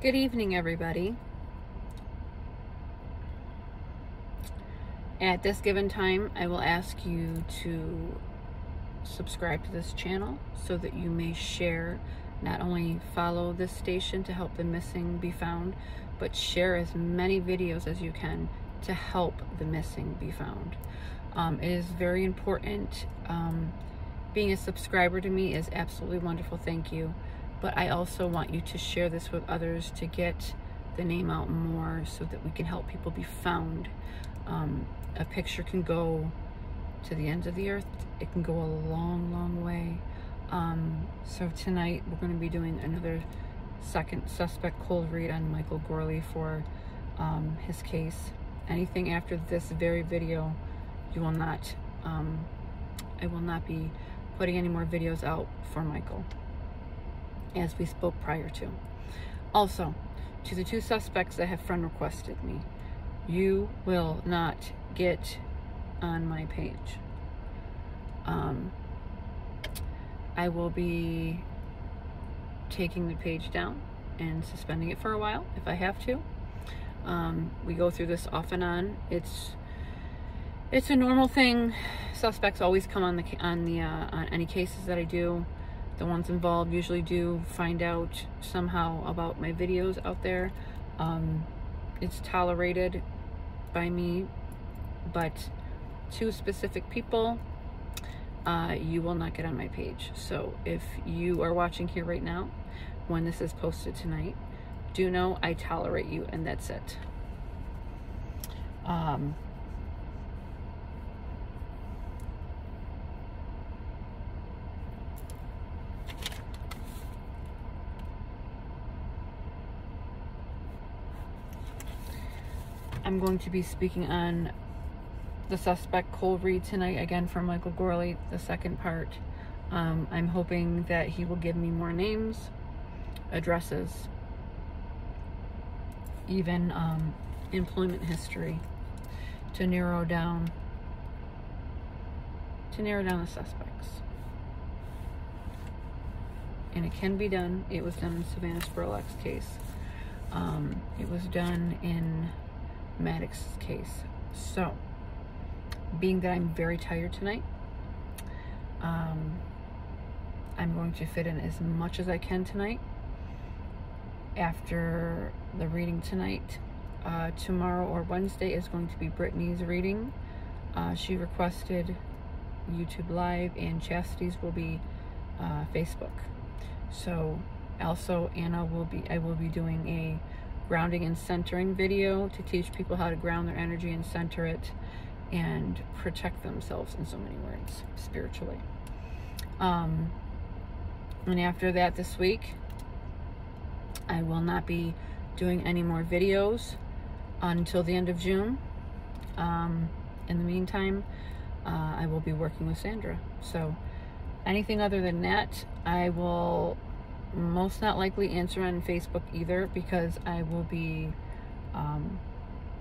Good evening, everybody. At this given time, I will ask you to subscribe to this channel so that you may share, not only follow this station to help the missing be found, but share as many videos as you can to help the missing be found. It is very important. Being a subscriber to me is absolutely wonderful, thank you. But I also want you to share this with others to get the name out more so that we can help people be found. A picture can go to the ends of the earth. It can go a long, long way. So tonight we're going to be doing another second suspect cold read on Michael Gorley for his case. Anything after this very video, you will not, I will not be putting any more videos out for Michael, as we spoke prior to. Also, to the two suspects that have friend requested me, you will not get on my page. I will be taking the page down and suspending it for a while if I have to. We go through this off and on. It's a normal thing. Suspects always come on any cases that I do. The ones involved usually do find out somehow about my videos out there. It's tolerated by me, but two specific people, you will not get on my page. So if you are watching here right now, when this is posted tonight, do know I tolerate you, and that's it. I'm going to be speaking on the suspect cold read tonight, again from Michael Gorley, the second part. I'm hoping that he will give me more names, addresses, even employment history to narrow down the suspects. And it can be done. It was done in Savannah Spurlock's case. It was done in Maddox's case. So, being that I'm very tired tonight, I'm going to fit in as much as I can tonight. After the reading tonight, tomorrow or Wednesday is going to be Brittany's reading. She requested YouTube Live, and Chastity's will be Facebook. So also I will be doing a grounding and centering video to teach people how to ground their energy and center it and protect themselves, in so many words, spiritually. And after that, this week, I will not be doing any more videos until the end of June. In the meantime, I will be working with Sandra. So anything other than that, I will most not likely answer on Facebook either, because I will be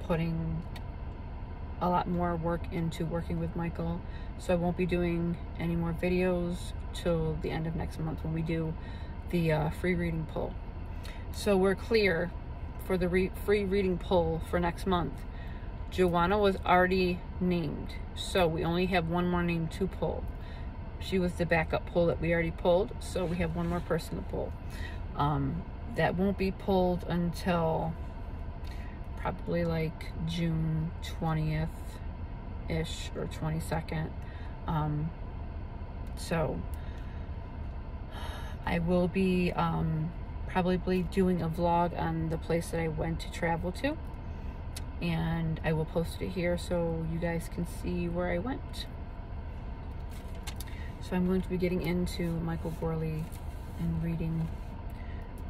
putting a lot more work into working with Michael. So I won't be doing any more videos till the end of next month when we do the free reading poll. So we're clear for the free reading poll for next month. Joanna was already named, so we only have one more name to pull. She was the backup poll that we already pulled, so we have one more person to pull. That won't be pulled until probably like June 20th-ish or 22nd. So I will be probably doing a vlog on the place that I went to travel to, and I will post it here so you guys can see where I went. So I'm going to be getting into Michael Gorley and reading,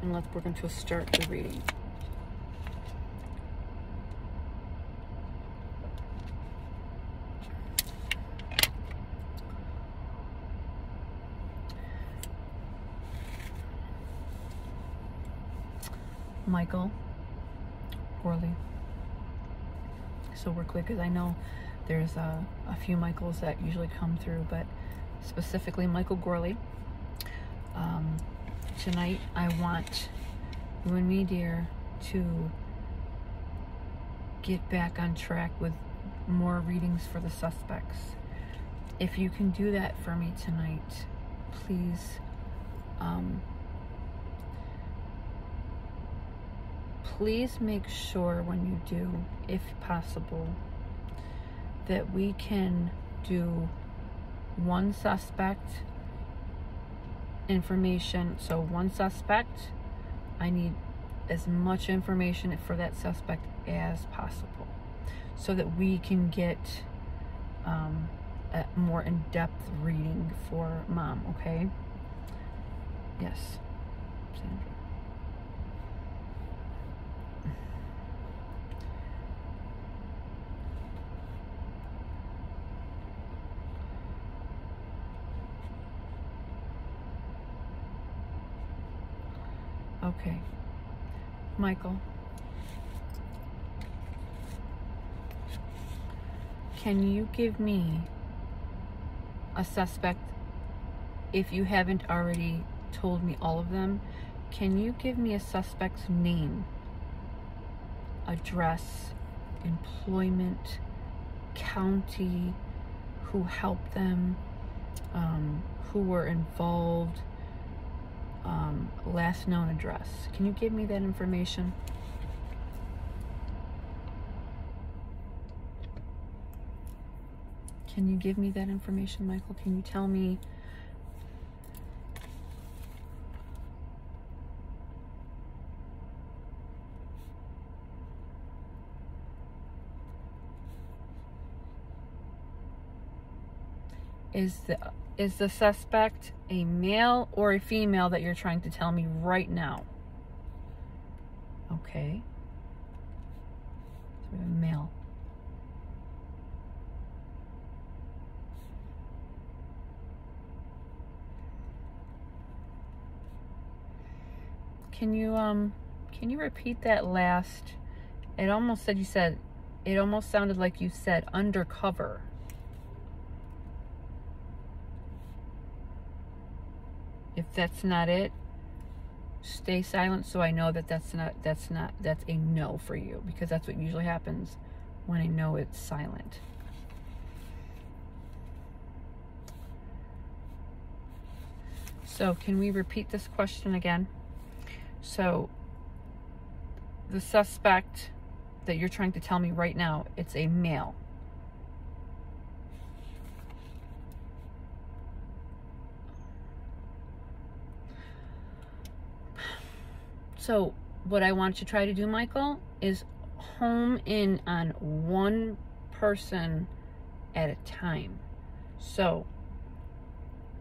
and we're going to start the reading. Michael Gorley. So we're quick, because I know there's a few Michaels that usually come through, but specifically Michael Gorley. Tonight I want you and me, dear, to get back on track with more readings for the suspects. If you can do that for me tonight, please, please make sure when you do, if possible, that we can do one suspect information. So one suspect, I need as much information for that suspect as possible so that we can get a more in-depth reading for Mom, okay? Yes, Sandra. Okay, Michael, can you give me a suspect, if you haven't already told me all of them? Can you give me a suspect's name, address, employment, county, who helped them, who were involved, last known address? Can you give me that information? Can you give me that information, Michael? Can you tell me is the suspect a male or a female that you're trying to tell me right now? Okay. So we have a male. Can you repeat that last? It almost sounded like you said undercover. If that's not it, stay silent so I know that that's a no for you, because that's what usually happens when I know it's silent. So can we repeat this question again? So the suspect that you're trying to tell me right now, it's a male. So what I want you to try to do, Michael, is home in on one person at a time. So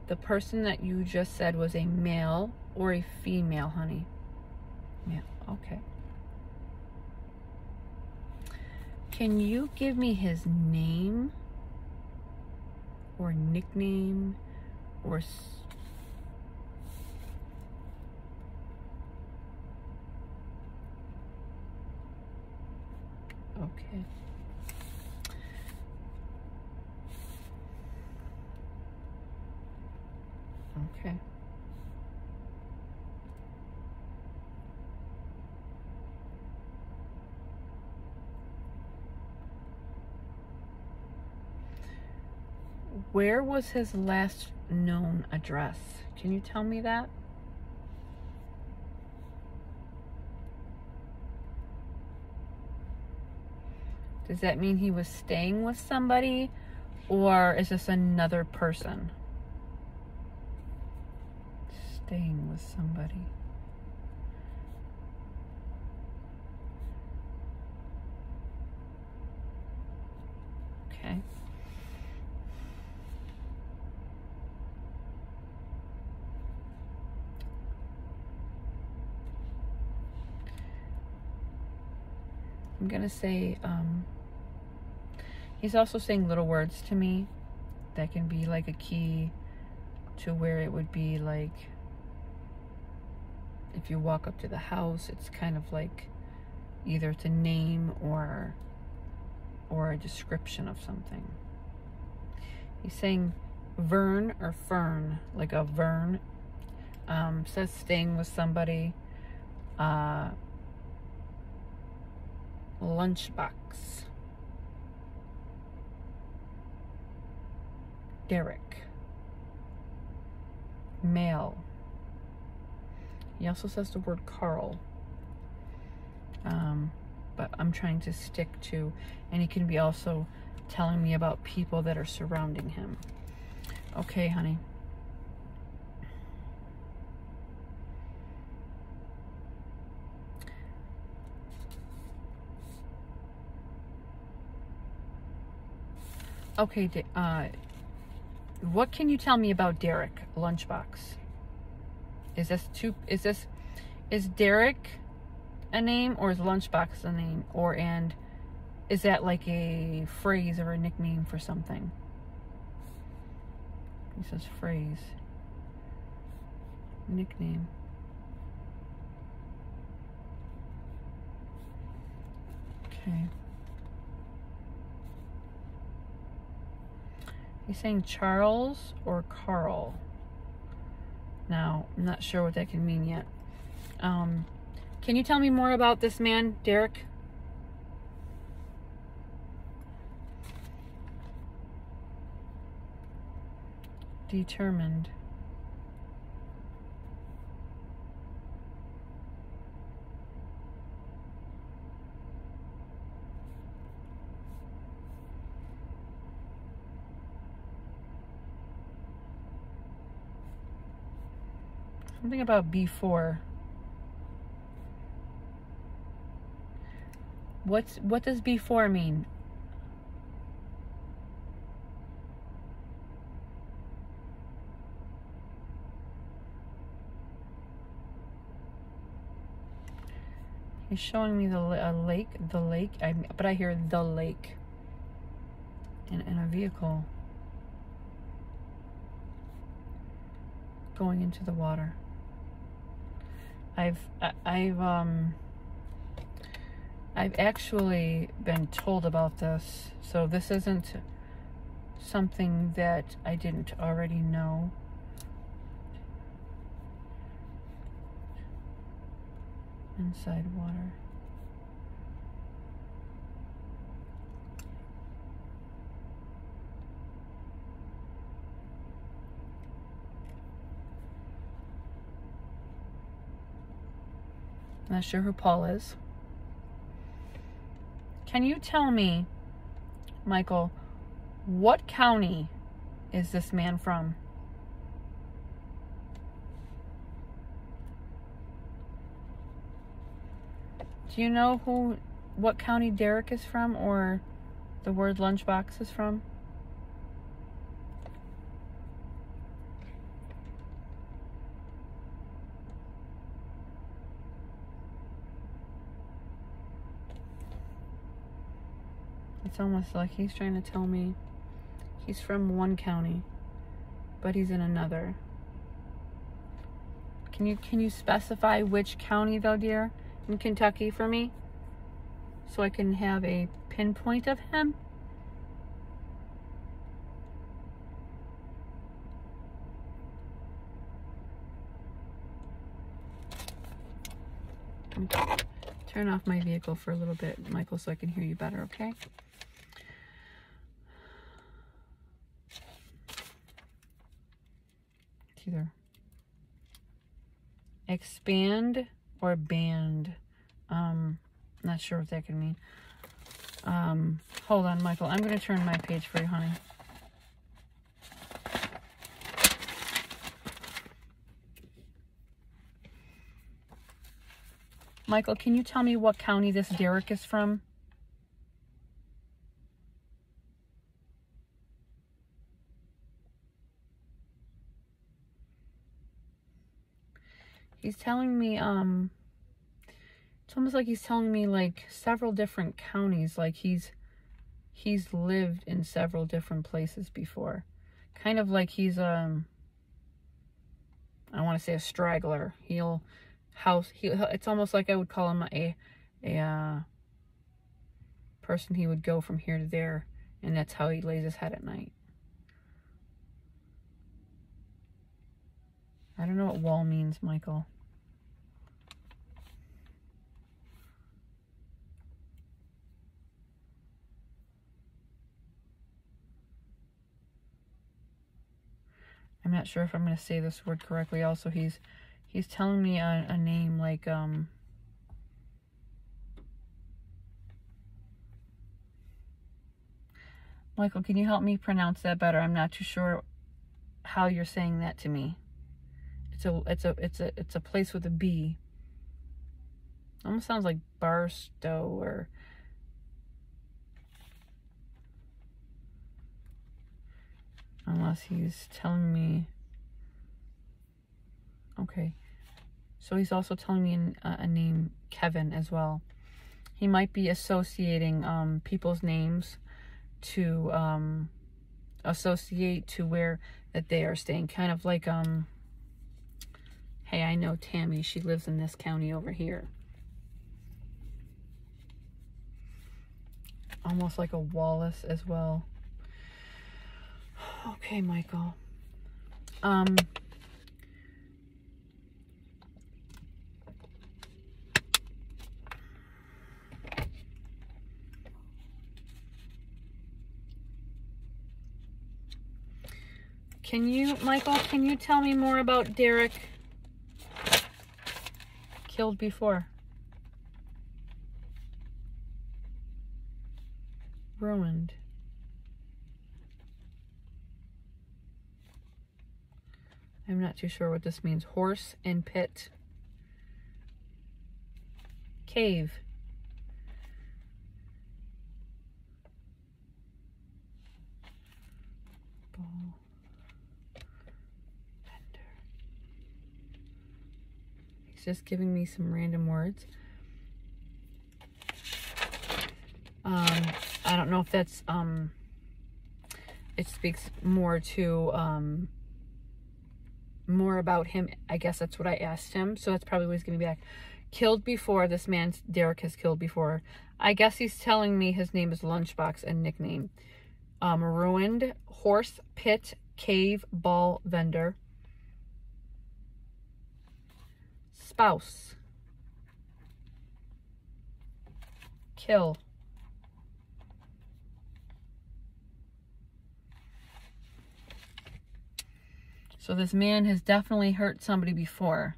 the person that you just said was a male or a female, honey? Male, okay. Can you give me his name or nickname or okay. Okay. Where was his last known address? Can you tell me that? Does that mean he was staying with somebody, or is this another person? Staying with somebody. Okay. I'm gonna say, he's also saying little words to me that can be like a key to where it would be like, if you walk up to the house, it's kind of like either it's a name or a description of something. He's saying Vern or Fern, like a Vern. Says staying with somebody. Lunchbox. Derek. Male. He also says the word Carl. But I'm trying to stick to, and he can be also telling me about people that are surrounding him. Okay, honey. Okay, what can you tell me about Derek Lunchbox? Is Derek a name, or is Lunchbox a name, and is that like a phrase or a nickname for something? He says phrase, nickname. Okay. He's saying Charles or Carl. Now, I'm not sure what that can mean yet. Can you tell me more about this man, Derek? Determined. Something about before. What does before mean? He's showing me the lake, but I hear the lake in a vehicle going into the water. I've actually been told about this, so this isn't something that I didn't already know. Inside water. Not sure who Paul is. Can you tell me, Michael, what county is this man from? Do you know what county Derek is from, or the word lunchbox is from? It's almost like he's trying to tell me he's from one county, but he's in another. Can you specify which county though, dear, in Kentucky for me, so I can have a pinpoint of him? Turn off my vehicle for a little bit, Michael, so I can hear you better, okay? It's either expand or band. Not sure what that could mean. Hold on, Michael. I'm going to turn my page for you, honey. Michael, can you tell me what county this Derek is from? He's telling me, it's almost like he's telling me like several different counties, like he's lived in several different places before. Kind of like he's, I want to say a straggler. It's almost like I would call him a person. He would go from here to there, and that's how he lays his head at night. I don't know what wall means, Michael. I'm not sure if I'm going to say this word correctly. Also, he's telling me a name like, Michael, can you help me pronounce that better? I'm not too sure how you're saying that to me. It's a place with a B. Almost sounds like Barstow or... Unless he's telling me... Okay. So he's also telling me a name, Kevin, as well. He might be associating people's names to associate to where that they are staying. Kind of like, hey, I know Tammy. She lives in this county over here. Almost like a Wallace as well. Okay, Michael. Michael, can you tell me more about Derek? Killed before. Ruined. I'm not too sure what this means. Horse and pit. Cave. Ball. Vendor. He's just giving me some random words. I don't know if that's, it speaks more to, more about him. I guess that's what I asked him. So that's probably what he's giving me back. Killed before. This man, Derek, has killed before. I guess he's telling me his name is Lunchbox and nickname. Ruined. Horse, pit, cave, ball, vendor. Spouse. Kill. So this man has definitely hurt somebody before.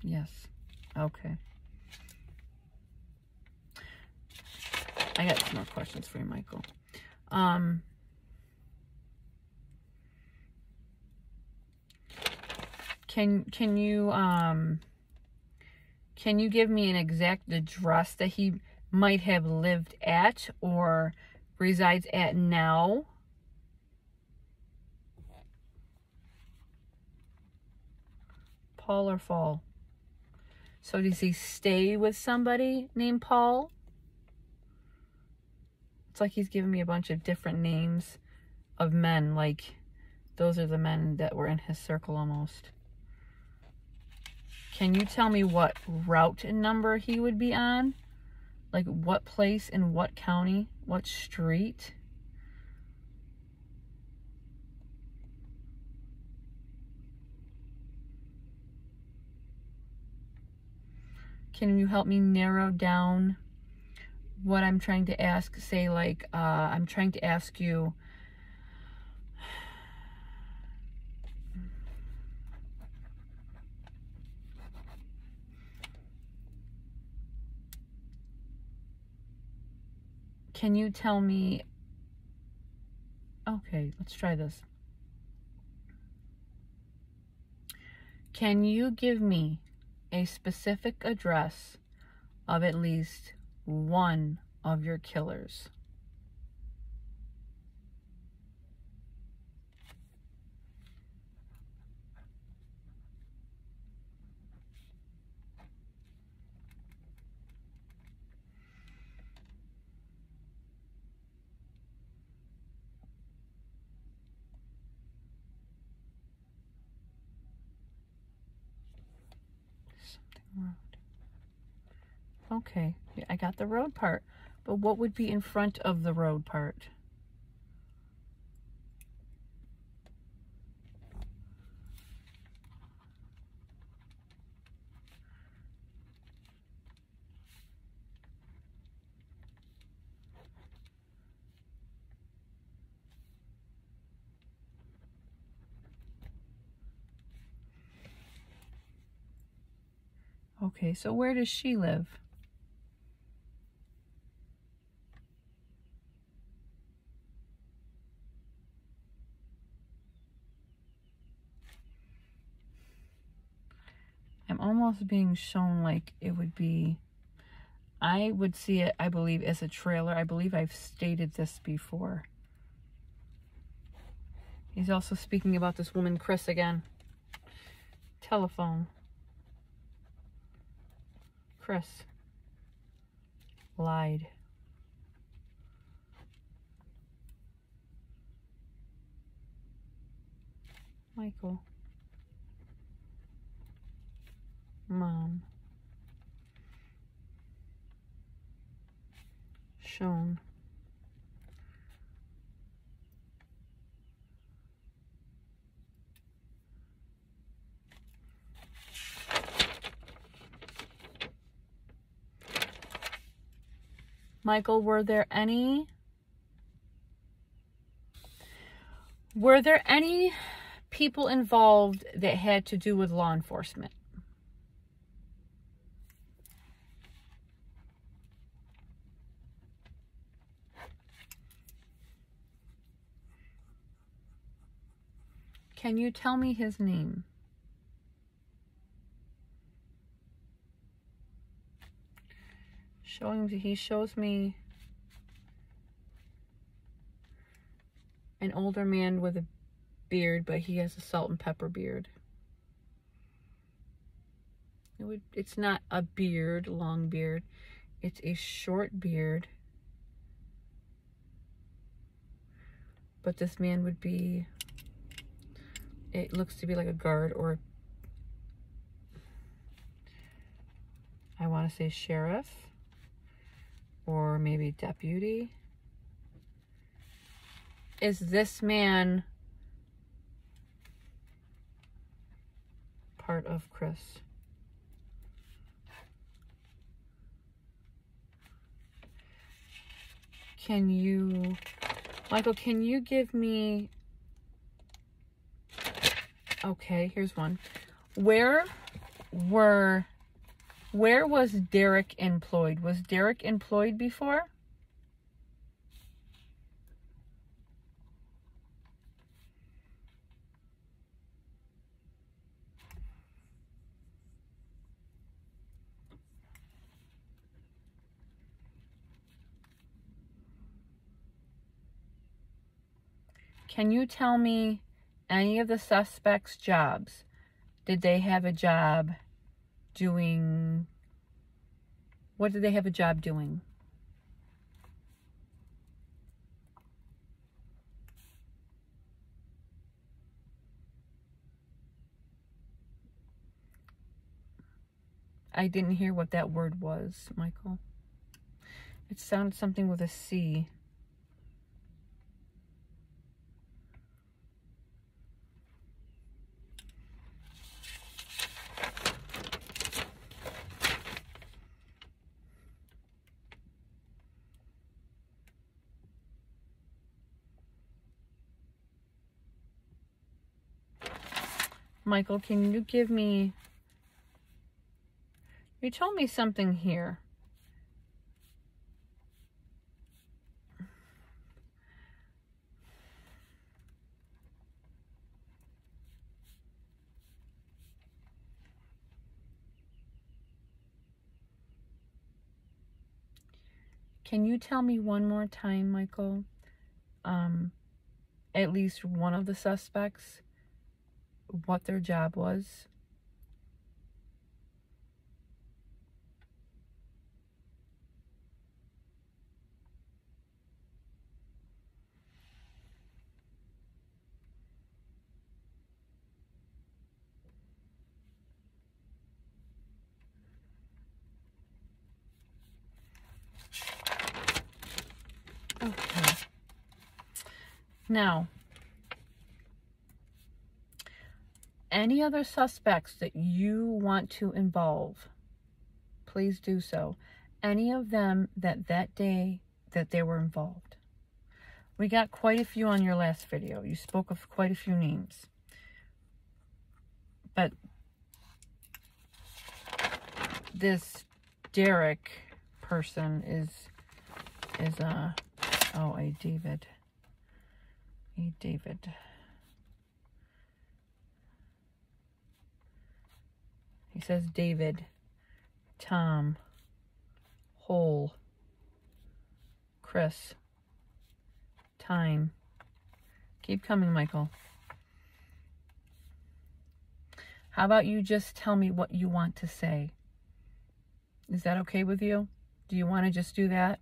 Yes. Okay. I got some more questions for you, Michael. Can you give me an exact address that he might have lived at or resides at now? Paul or Fall? So does he stay with somebody named Paul? It's like he's giving me a bunch of different names of men. Like, those are the men that were in his circle almost. Can you tell me what route and number he would be on? Like, what place in what county? What street? Can you help me narrow down what I'm trying to ask? Say, like, I'm trying to ask you, can you tell me, okay, let's try this. Can you give me a specific address of at least one of your killers? Road. Okay, I got the road part, but what would be in front of the road part? Okay, so where does she live? I'm almost being shown like it would be, I would see it, I believe, as a trailer. I believe I've stated this before. He's also speaking about this woman, Chris, again. Telephone. Chris. Lied. Michael. Mom. Shown. Michael, were there any people involved that had to do with law enforcement? Can you tell me his name? He shows me an older man with a beard, but he has a salt and pepper beard. It's not a beard, long beard. It's a short beard. But this man would be, it looks to be like a guard, or I want to say sheriff, or maybe deputy. Is this man part of Chris? Can you, Michael, can you give me, okay, here's one. Where was Derek employed? Was Derek employed before? Can you tell me any of the suspects' jobs? Did they have a job doing, what did they have a job doing? I didn't hear what that word was, Michael. It sounded something with a C. Michael, can you give me, you told me something here. Can you tell me one more time, Michael, at least one of the suspects, what their job was? Okay. Now, any other suspects that you want to involve, please do so. Any of them that day that they were involved. We got quite a few on your last video. You spoke of quite a few names. But this Derek person is oh, a David. A David. He says David, Tom, Hole, Chris, time. Keep coming, Michael. How about you just tell me what you want to say? Is that okay with you? Do you want to just do that?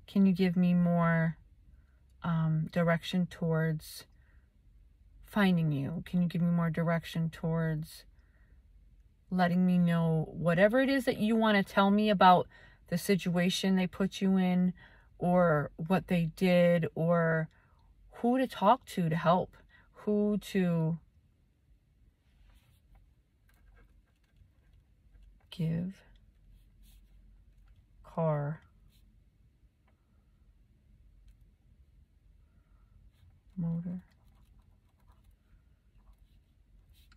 Can you give me more direction towards finding you? Can you give me more direction towards letting me know whatever it is that you want to tell me about the situation they put you in, or what they did, or who to talk to help, who to give, car, motor,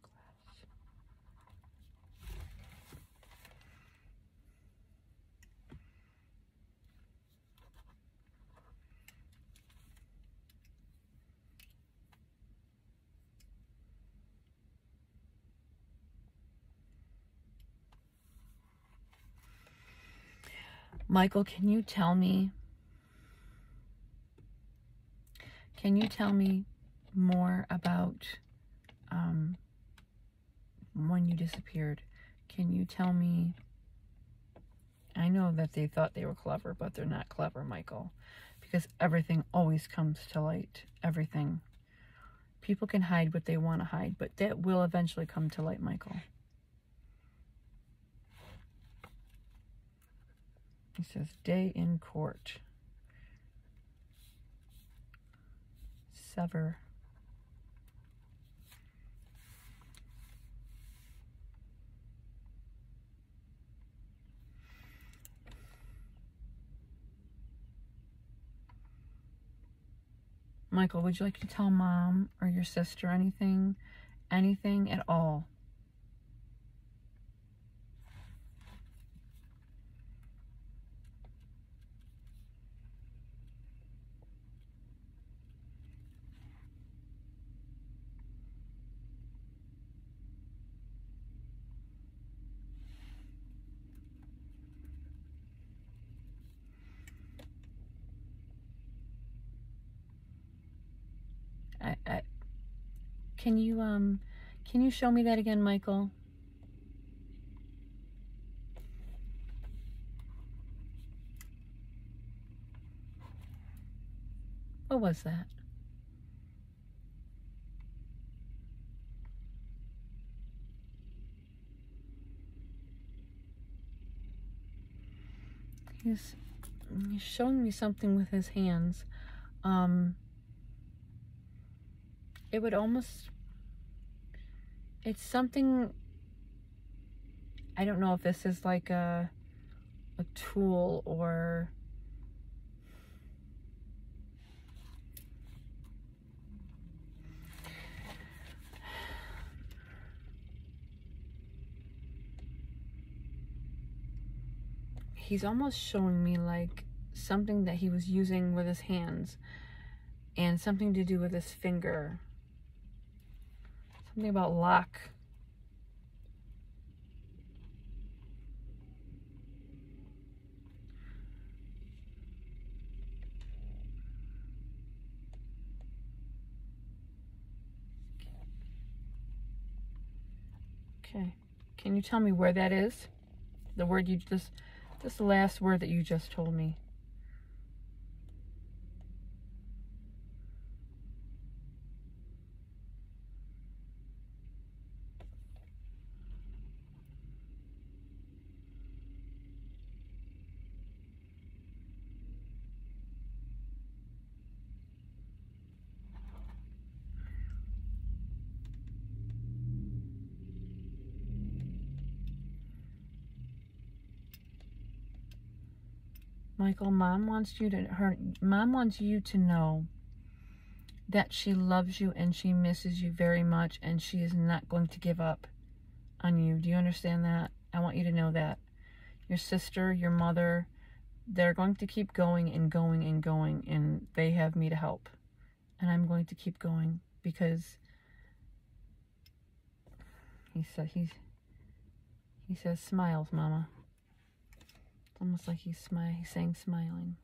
glass. Michael, can you tell me more about when you disappeared? Can you tell me? I know that they thought they were clever, but they're not clever, Michael, because everything always comes to light. Everything. People can hide what they want to hide, but that will eventually come to light, Michael. He says, day in court. Sever. Michael, would you like to tell Mom or your sister anything? Anything at all? Can you show me that again, Michael? What was that? He's showing me something with his hands. It would almost, it's something, I don't know if this is like a tool or he's almost showing me like something that he was using with his hands and something to do with his finger. Something about lock. Okay. Can you tell me where that is? The word you just, this last word that you just told me. Michael, Mom wants you to know that she loves you and she misses you very much, and she is not going to give up on you. Do you understand that? I want you to know that. Your sister, your mother, they're going to keep going and going and going, and they have me to help. And I'm going to keep going because he says smiles, Mama. It's almost like he's saying smiling.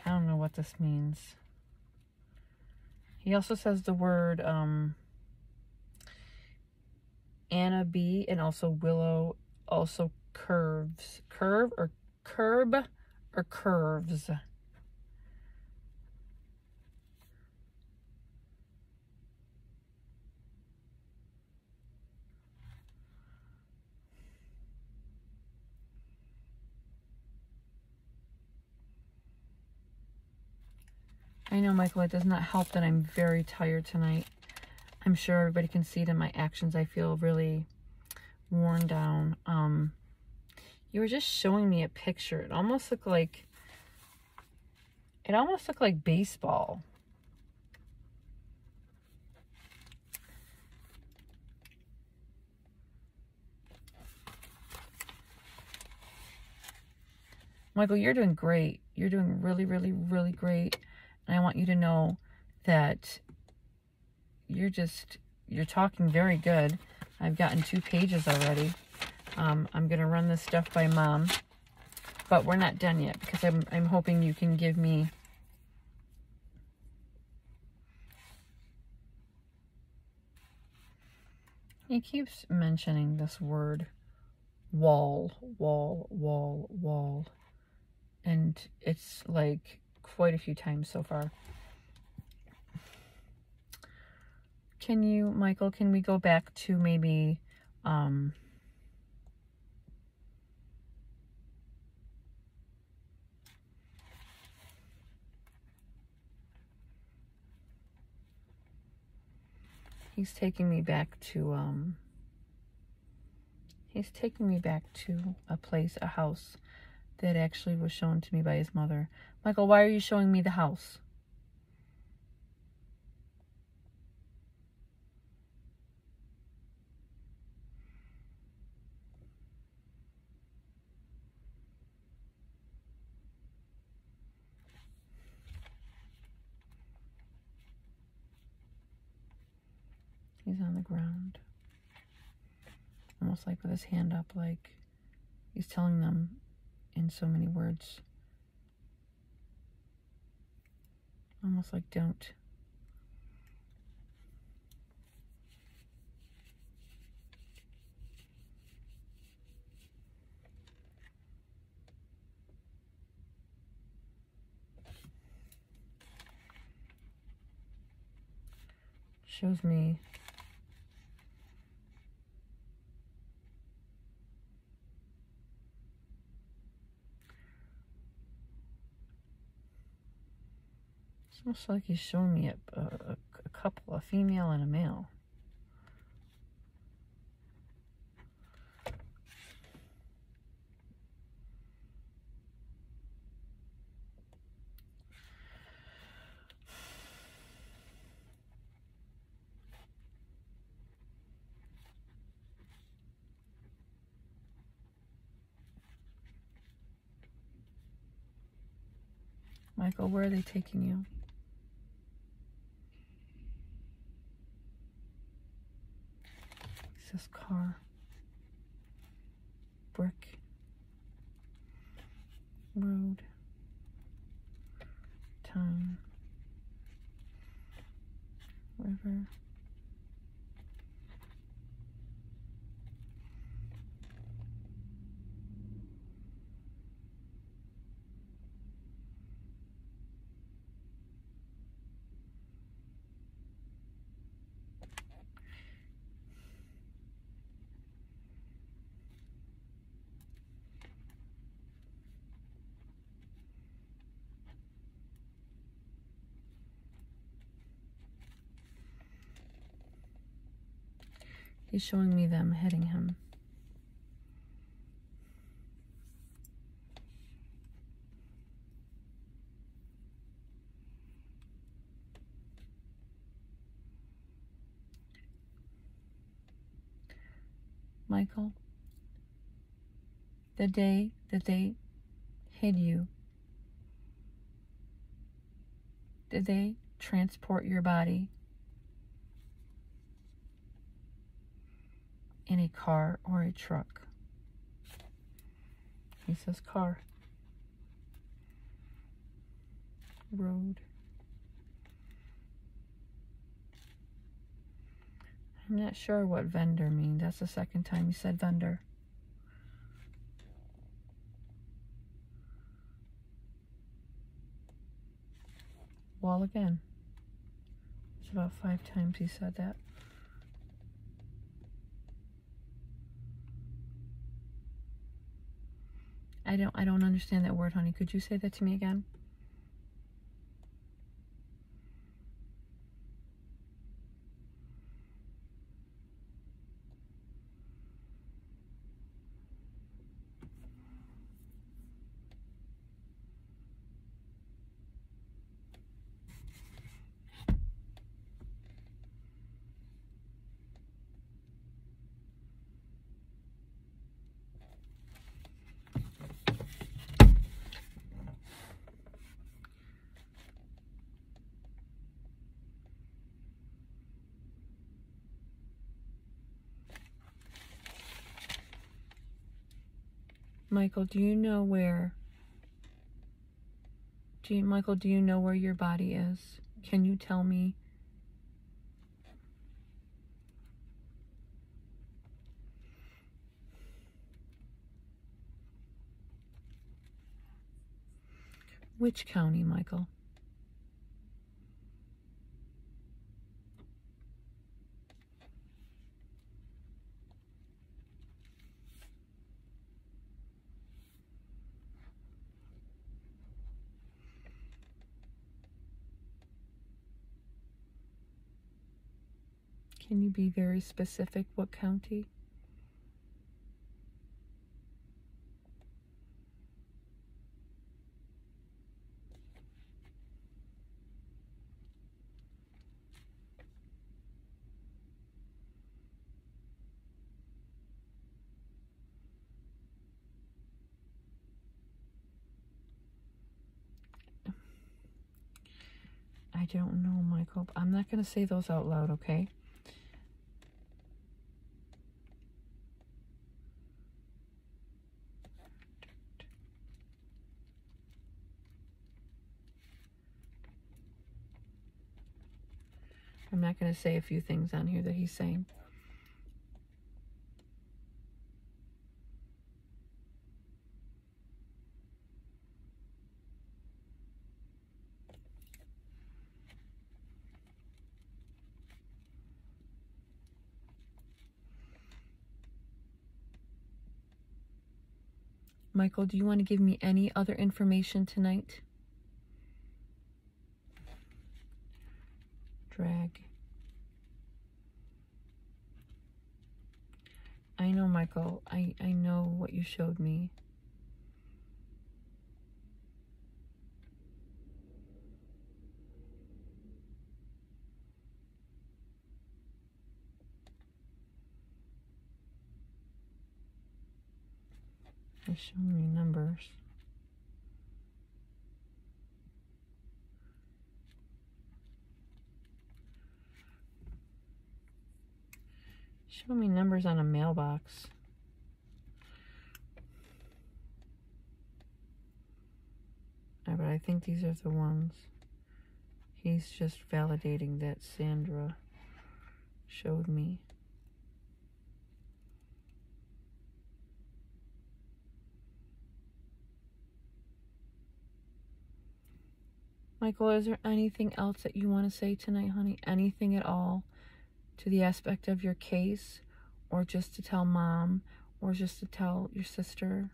I don't know what this means. He also says the word Anna B and also Willow, also curves. Curve or curb or curves? I know, Michael, it does not help that I'm very tired tonight. I'm sure everybody can see it in my actions. I feel really worn down. You were just showing me a picture. It almost looked like baseball. Michael, you're doing great. You're doing really, really, really great. And I want you to know that you're talking very good. I've gotten 2 pages already. I'm going to run this stuff by Mom. But we're not done yet because I'm hoping you can give me... He keeps mentioning this word, wall, wall, wall, wall. And it's like quite a few times so far. Can you, Michael, can we go back to maybe, he's taking me back to a place, a house that actually was shown to me by his mother. Michael, why are you showing me the house? He's on the ground. Almost like with his hand up, like he's telling them in so many words. Almost like don't. Shows me it's almost like he's showing me a couple, a female and a male. Michael, where are they taking you? It says car, brick, road, time, river. He's showing me them heading him. Michael? The day that they hid you, did they transport your body in a car or a truck? He says car. Road. I'm not sure what vendor means. That's the second time you said vendor. Wall again. It's about 5 times he said that. I don't understand that word, honey. Could you say that to me again? Michael, do you know where? Michael, do you know where your body is? Can you tell me? Which county, Michael? Can you be very specific? What county? I don't know, Michael. I'm not going to say those out loud, okay? I'm not going to say a few things on here that he's saying. Michael, do you want to give me any other information tonight? Drag. I know, Michael. I know what you showed me. It's showing me numbers. Show me numbers on a mailbox. But I think these are the ones. He's just validating that Sandra showed me. Michael, is there anything else that you want to say tonight, honey? Anything at all to the aspect of your case, or just to tell Mom, or just to tell your sister?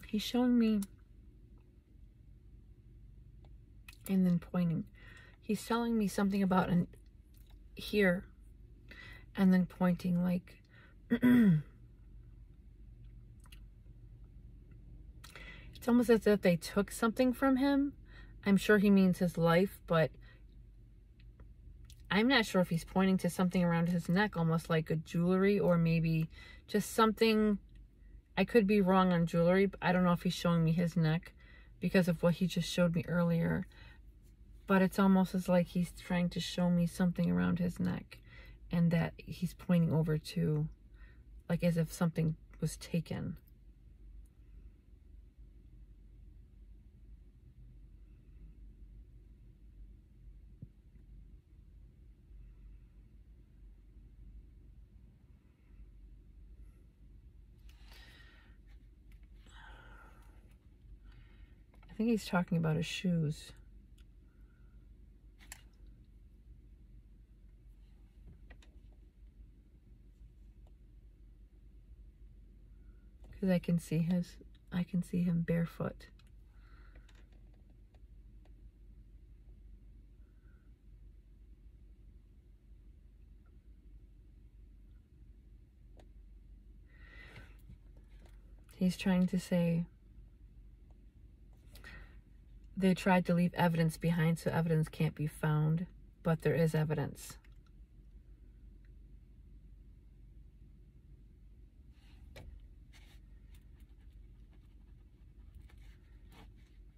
He's showing me and then pointing. He's telling me something about here, and then pointing like, it's almost as if they took something from him. I'm sure he means his life, but I'm not sure if he's pointing to something around his neck, almost like a jewelry, or maybe just something. I could be wrong on jewelry, but I don't know if he's showing me his neck because of what he just showed me earlier. But it's almost as like he's trying to show me something around his neck, and that he's pointing over to, like as if something was taken. I think he's talking about his shoes. Because I can see him barefoot. He's trying to say they tried to leave evidence behind, so evidence can't be found, but there is evidence.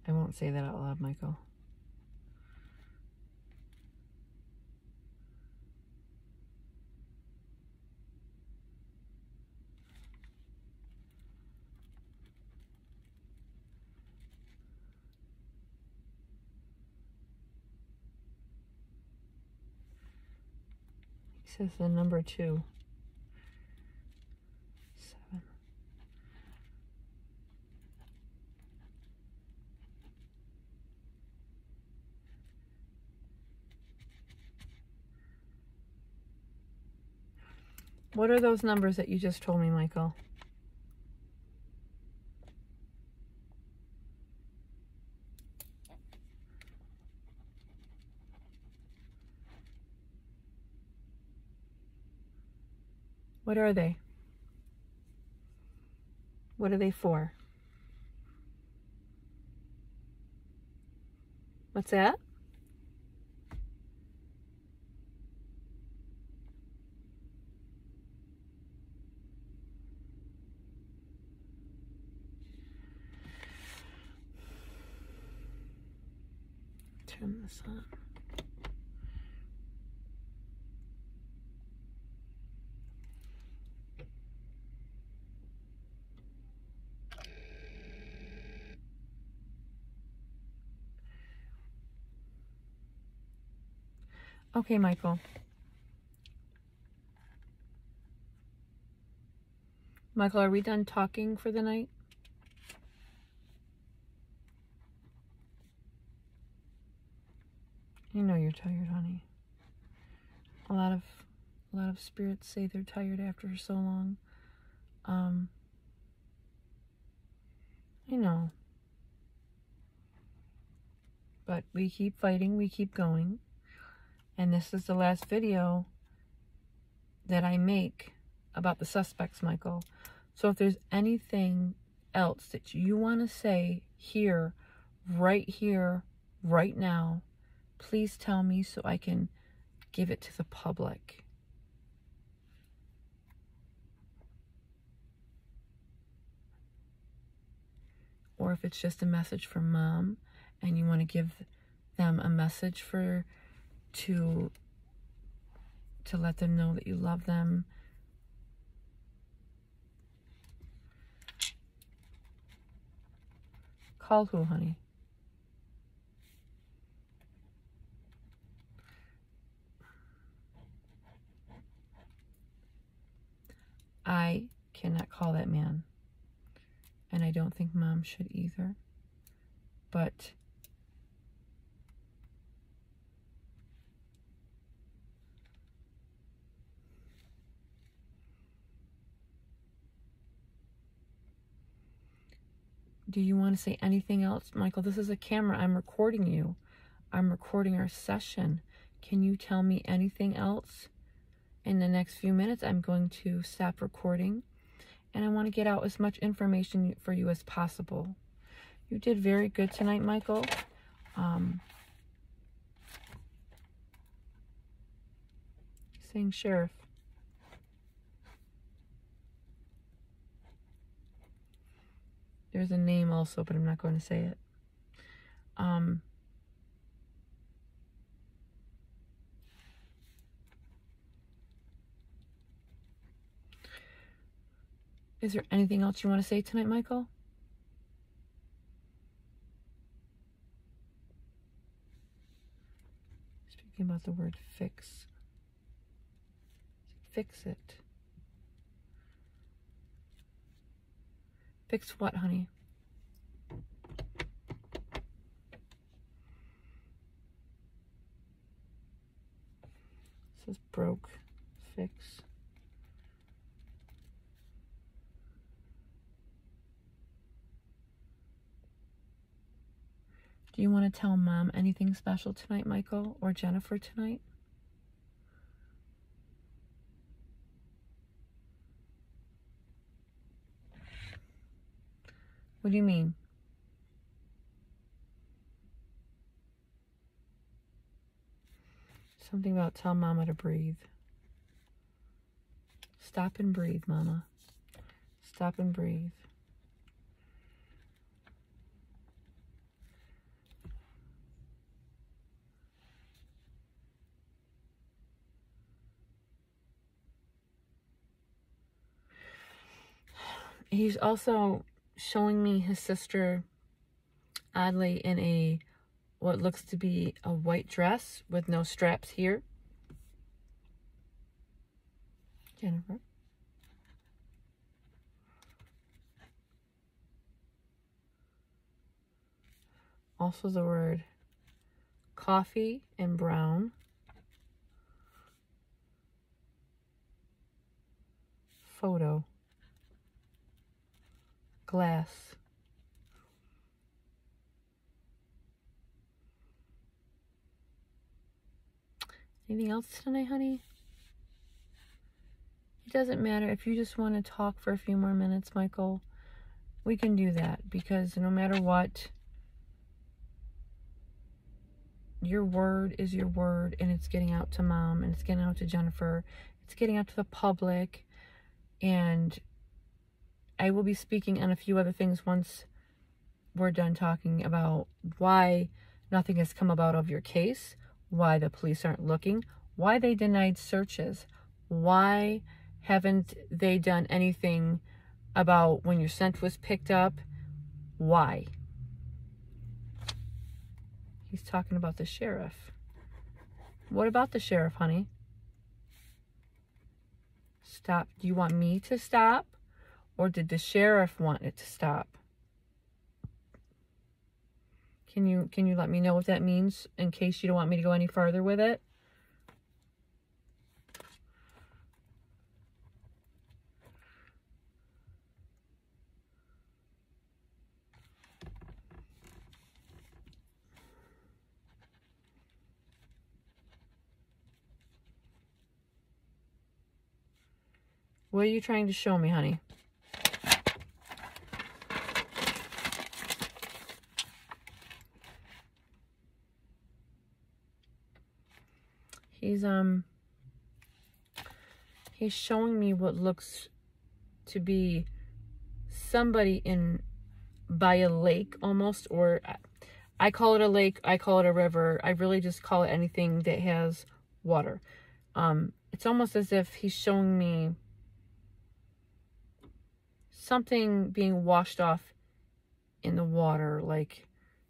I won't say that out loud, Michael. He says the number 2. 7. What are those numbers that you just told me, Michael? What are they? What are they for? What's that? Turn this on. Okay, Michael. Michael, are we done talking for the night? You know you're tired, honey. A lot of spirits say they're tired after so long. I know. But we keep fighting, we keep going. And this is the last video that I make about the suspects, Michael. So if there's anything else that you want to say here, right now, please tell me so I can give it to the public. Or if it's just a message from Mom and you want to give them a message to let them know that you love them. Call who, honey? I cannot call that man. And I don't think Mom should either. But do you want to say anything else, Michael? This is a camera. I'm recording you. I'm recording our session. Can you tell me anything else? In the next few minutes, I'm going to stop recording, and I want to get out as much information for you as possible. You did very good tonight, Michael. Saying sheriff. There's a name also, but I'm not going to say it. Is there anything else you want to say tonight, Michael? Speaking about the word fix. Fix it. Fix what, honey? It says broke. Fix. Do you want to tell Mom anything special tonight, Michael, or Jennifer tonight? What do you mean? Something about tell Mama to breathe. Stop and breathe, Mama. Stop and breathe. He's also showing me his sister, oddly, in a what looks to be a white dress with no straps here. Jennifer. Also the word coffee and brown. Photo. Glass. Anything else tonight, honey? It doesn't matter. If you just want to talk for a few more minutes, Michael, we can do that, because no matter what, your word is your word, and it's getting out to Mom, and it's getting out to Jennifer, it's getting out to the public, and I will be speaking on a few other things once we're done talking about why nothing has come about of your case, why the police aren't looking, why they denied searches, why haven't they done anything about when your scent was picked up, why? He's talking about the sheriff. What about the sheriff, honey? Stop. Do you want me to stop? Or did the sheriff want it to stop? Can you let me know what that means in case you don't want me to go any further with it? What are you trying to show me, honey? He's showing me what looks to be somebody by a lake almost, or I call it a lake, I call it a river. I really just call it anything that has water. It's almost as if he's showing me something being washed off in the water, like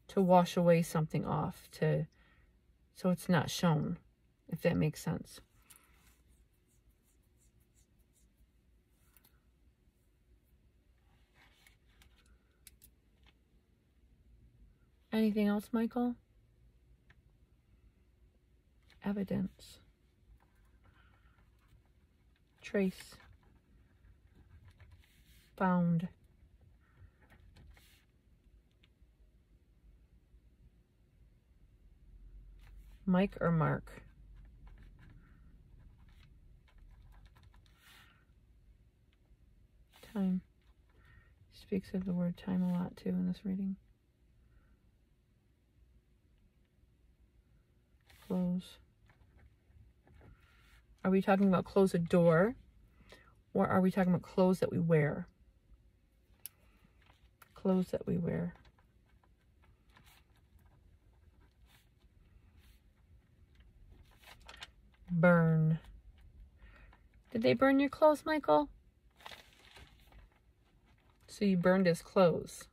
to wash away something off, so it's not shown, if that makes sense. Anything else, Michael? Evidence. Trace. Found. Mike or Mark? Time. Speaks of the word time a lot too in this reading. Close. Are we talking about close a door? Or are we talking about clothes that we wear? Clothes that we wear. Burn. Did they burn your clothes, Michael? So you burned his clothes.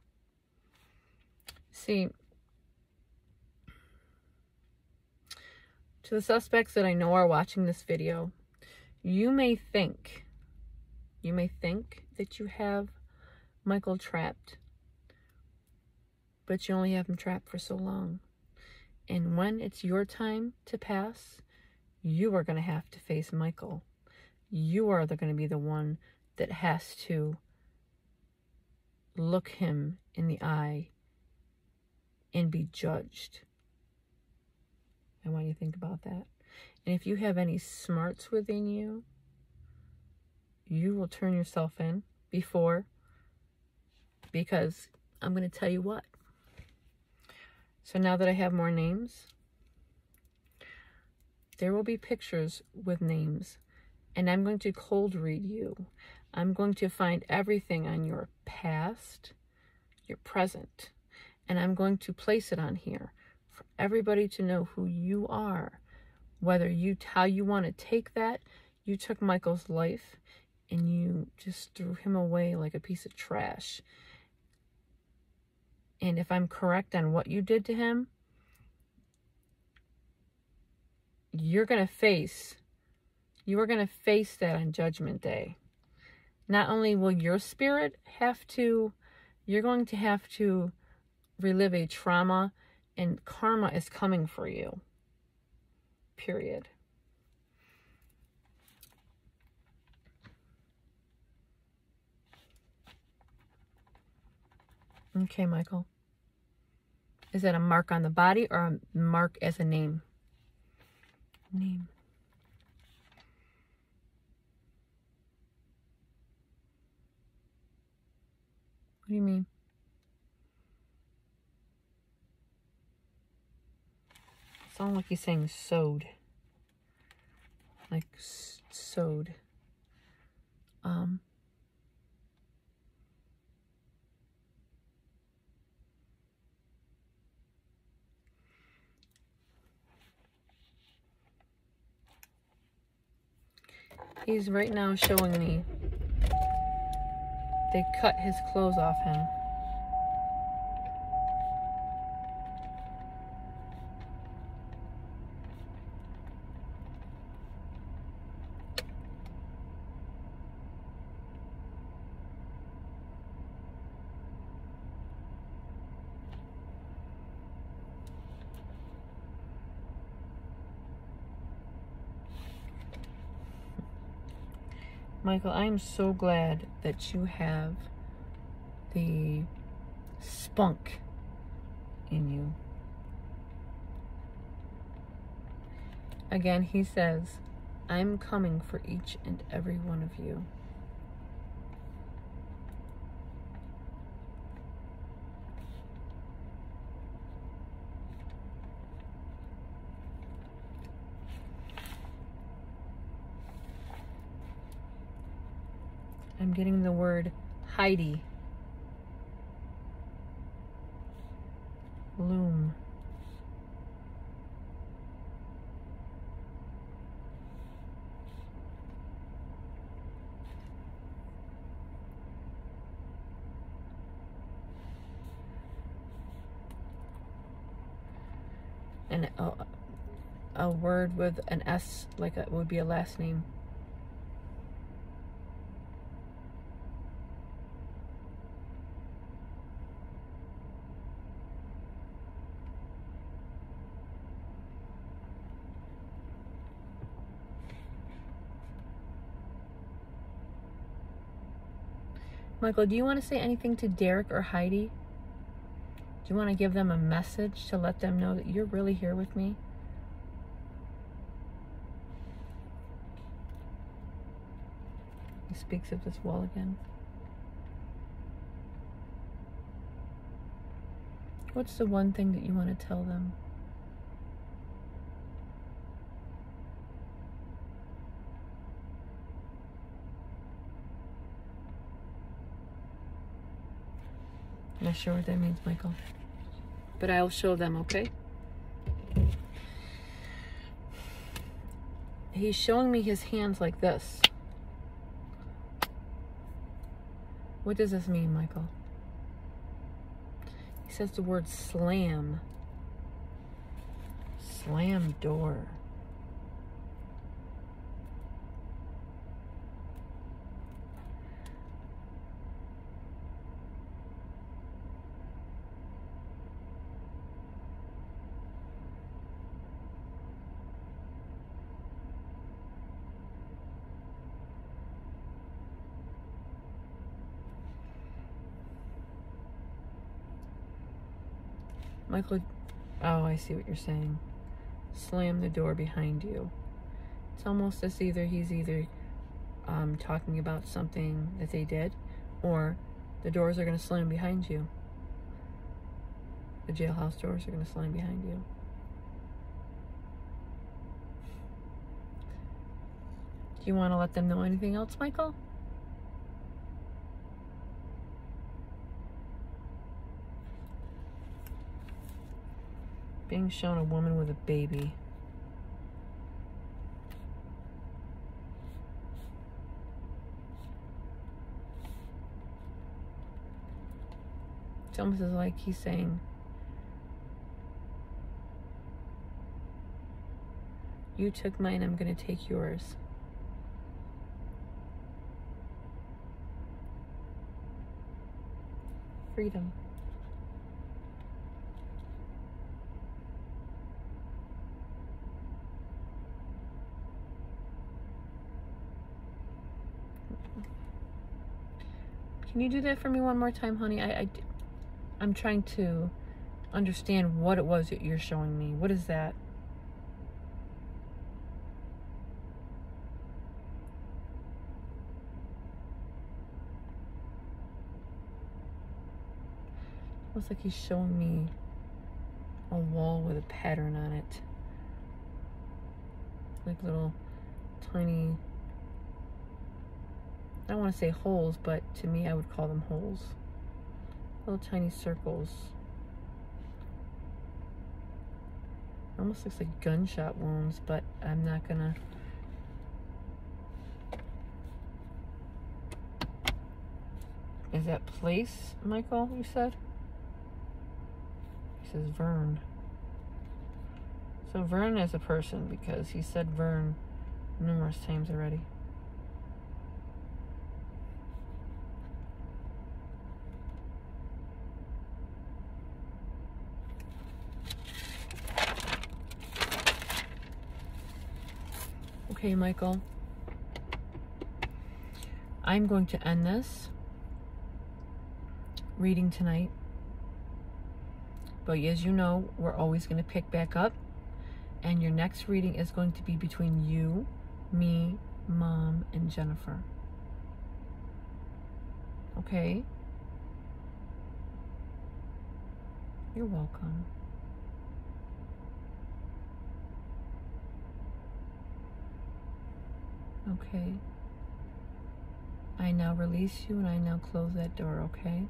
See, to the suspects that I know are watching this video, you may think that you have Michael trapped, but you only have him trapped for so long. And when it's your time to pass, you are going to have to face Michael. You are going to be the one that has to look him in the eye and be judged. I want you to think about that. And if you have any smarts within you, you will turn yourself in before, because I'm going to tell you what. So now that I have more names, there will be pictures with names, and I'm going to cold read you. I'm going to find everything on your past, your present, and I'm going to place it on here for everybody to know who you are. Whether how you want to take that. You took Michael's life and you just threw him away like a piece of trash. And if I'm correct on what you did to him, you are going to face that on Judgment Day. Not only will your spirit you're going to have to relive a trauma, and karma is coming for you. Period. Okay, Michael. Is that a mark on the body or a mark as a name? Name. What do you mean? Sound like he's saying sewed. Like sewed. He's right now showing me they cut his clothes off him. Michael, I am so glad that you have the spunk in you. Again, he says, I'm coming for each and every one of you. I'm getting the word Heidi. Loom. And a word with an S, like it would be a last name. Michael, do you want to say anything to Derek or Heidi? Do you want to give them a message to let them know that you're really here with me? speaks of this wall again. What's the one thing that you want to tell them? Not sure what that means, Michael. But I'll show them, okay? He's showing me his hands like this. What does this mean, Michael? He says the word slam. Slam door. Michael, oh, I see what you're saying. Slam the door behind you. It's almost as he's either talking about something that they did, or the doors are going to slam behind you. The jailhouse doors are going to slam behind you. Do you want to let them know anything else, Michael? Being shown a woman with a baby. It's almost as like he's saying, you took mine, I'm going to take yours. Freedom. Can you do that for me one more time, honey? I'm trying to understand what it was that you're showing me. What is that? Looks like he's showing me a wall with a pattern on it. Like little tiny, I don't want to say holes, but to me I would call them holes. Little tiny circles. Almost looks like gunshot wounds, but I'm not gonna. Is that place, Michael, you said? He says Vern. So Vern is a person, because he said Vern numerous times already. Okay, Michael, I'm going to end this reading tonight, but as you know, we're always going to pick back up, and your next reading is going to be between you, me, Mom, and Jennifer. Okay? You're welcome. Okay. I now release you, and I now close that door, okay?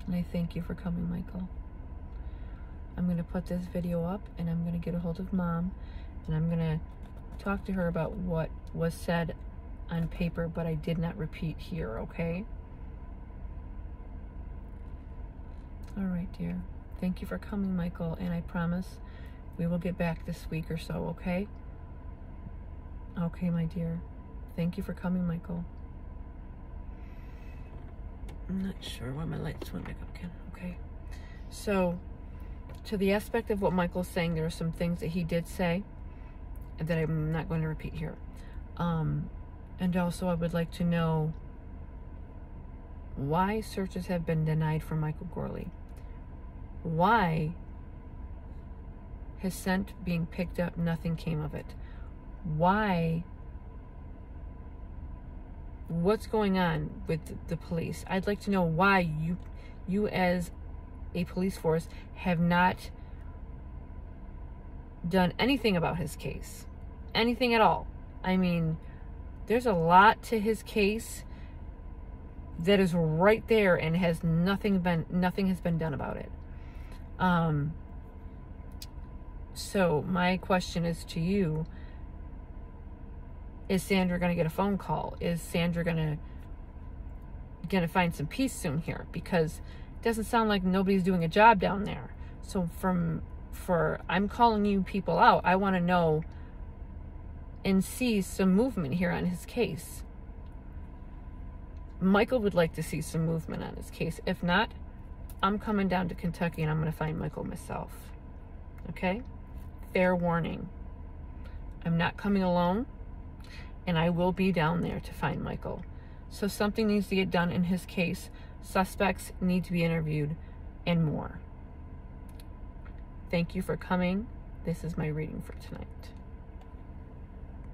And I thank you for coming, Michael. I'm going to put this video up, and I'm going to get a hold of Mom, and I'm going to talk to her about what was said on paper, but I did not repeat here, okay? All right, dear. Thank you for coming, Michael, and I promise we will get back this week or so, okay? Okay, my dear. Thank you for coming, Michael. I'm not sure why my lights went back up again. Okay. So, to the aspect of what Michael's saying, there are some things that he did say that I'm not going to repeat here. And also, I would like to know why searches have been denied for Michael Gorley. Why his scent being picked up, nothing came of it. Why what's going on with the police. I'd like to know why you as a police force have not done anything about his case. Anything at all. I mean, there's a lot to his case that is right there and nothing has been done about it. So my question is to you, is Sandra going to get a phone call? Is Sandra going to find some peace soon here? Because it doesn't sound like nobody's doing a job down there. So I'm calling you people out. I want to know and see some movement here on his case. Michael would like to see some movement on his case. If not, I'm coming down to Kentucky and I'm going to find Michael myself. Okay? Fair warning. I'm not coming alone, and I will be down there to find Michael. So something needs to get done in his case. Suspects need to be interviewed and more. Thank you for coming. This is my reading for tonight.